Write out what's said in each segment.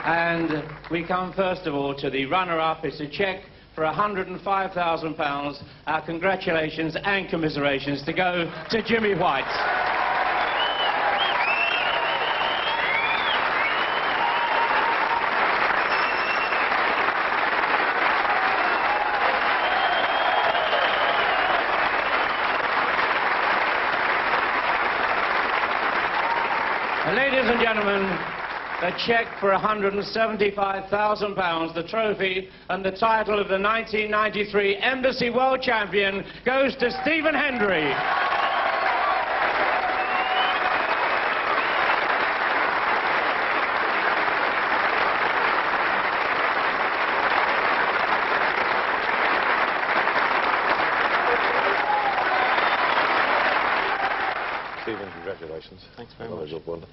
And we come first of all to the runner-up. It's a cheque for £105,000. Our congratulations and commiserations to go to Jimmy White. Ladies and gentlemen, a cheque for £175,000, the trophy and the title of the 1993 Embassy World Champion goes to Stephen Hendry. Stephen, congratulations. Thanks very much. Good one.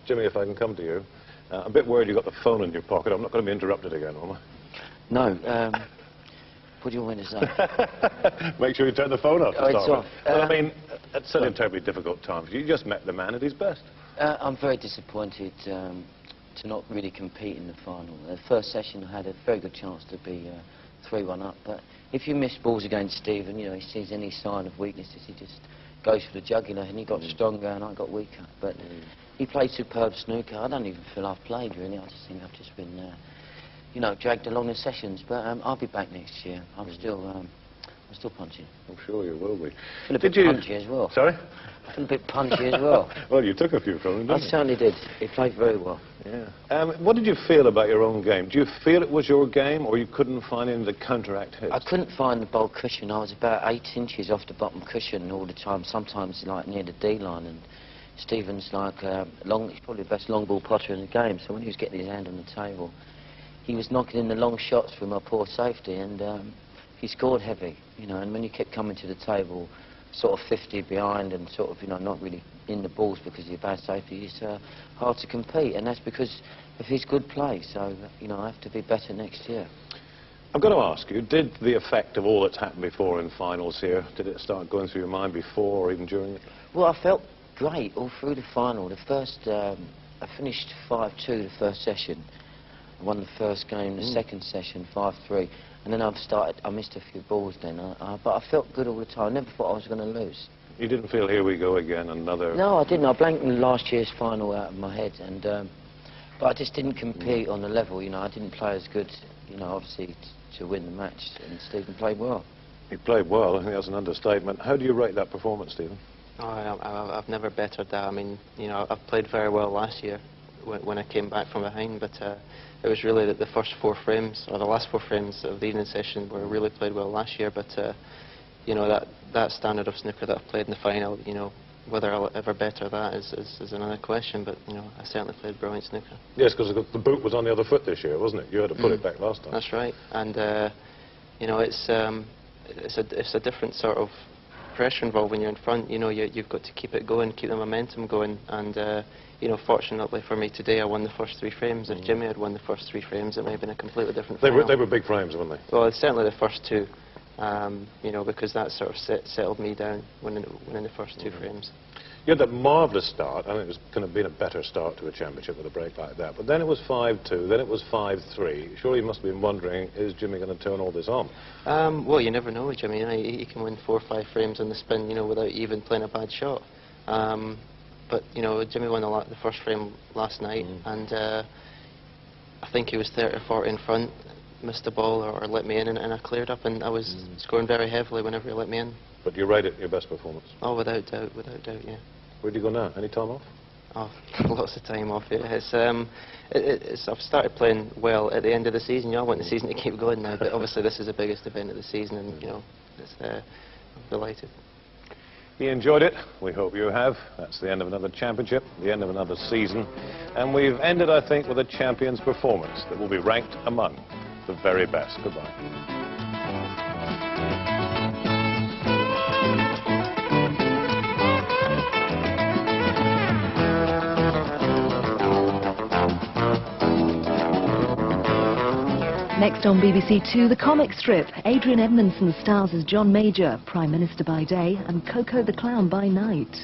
Jimmy, if I can come to you. I'm a bit worried you've got the phone in your pocket. I'm not going to be interrupted again, am I? No. What do you want me to say? Make sure you turn the phone off to it's start off. with. Well, I mean, at such a terribly difficult time. You just met the man at his best. I'm very disappointed to not really compete in the final. The first session I had a very good chance to be 3-1 up, but if you miss balls against Stephen, you know, he sees any sign of weaknesses, he just goes for the jugular, and he got stronger and I got weaker. But he played superb snooker. I don't even feel I've played, really. I just think I've just been, you know, dragged along in sessions. But I'll be back next year. I'm still punching. I'm sure you will be. I feel a bit punchy as well. Sorry? I feel a bit punchy as well. Well, you took a few from him, didn't you? I certainly did. He played very well. Yeah. What did you feel about your own game? Do you feel it was your game, or you couldn't find any to counteract his? I couldn't find the bowl cushion. I was about 8 inches off the bottom cushion all the time, sometimes like near the D-line. And Stephen's like he's probably the best long ball potter in the game, so when he was getting his hand on the table, he was knocking in the long shots for my poor safety, and he scored heavy, you know, and when you kept coming to the table sort of 50 behind and sort of, you know, not really in the balls because of your bad safety, it's hard to compete, and that's because of his good play, so, you know, I have to be better next year. I've got to ask you, did the effect of all that's happened before in finals here, did it start going through your mind before or even during it? Well, I felt great all through the final. The first, I finished 5-2 the first session. I won the first game, the second session 5-3, and then I missed a few balls then, but I felt good all the time. I never thought I was going to lose. You didn't feel, here we go again, another... No, I didn't. I blanked last year's final out of my head, and but I just didn't compete on the level, you know. I didn't play as good, you know, obviously, to win the match, and Stephen played well. He played well. I think that's an understatement. How do you rate that performance, Stephen? Oh, I've never bettered that. I mean, you know, I've played very well last year when I came back from behind, but it was really that the first 4 frames, or the last 4 frames of the evening session were really played well last year, but, you know, that standard of snooker that I've played in the final, you know, whether I'll ever better that is another question, but, you know, I certainly played brilliant snooker. Yes, because the boot was on the other foot this year, wasn't it? You had to put it back last time. That's right, and, you know, it's a different sort of pressure involved when you're in front. You know, you've got to keep it going, keep the momentum going, and you know, fortunately for me today, I won the first 3 frames. If Jimmy had won the first 3 frames, it may have been a completely different final. They were big frames, weren't they? Well, certainly the first 2, you know, because that sort of settled me down winning the first 2 frames. You had that marvellous start. I think it was kind of been a better start to a championship with a break like that. But then it was 5-2, then it was 5-3. Surely you must have been wondering, is Jimmy going to turn all this on? Well, you never know with Jimmy. You know, he can win 4 or 5 frames on the spin, you know, without even playing a bad shot. But, you know, Jimmy won the first frame last night, and I think he was 30 or 40 in front, missed the ball or let me in, and I cleared up, and I was scoring very heavily whenever he let me in. But you rate it your best performance? Oh, without doubt, yeah. Where do you go now? Any time off? Oh, lots of time off, yeah. I've started playing well at the end of the season. You know, I want the season to keep going now, but obviously this is the biggest event of the season, and, you know, I'm delighted. You enjoyed it. We hope you have. That's the end of another championship, the end of another season. And we've ended, I think, with a champion's performance that will be ranked among the very best. Goodbye. Next on BBC Two, the comic strip. Adrian Edmondson stars as John Major, Prime Minister by day, and Coco the Clown by night.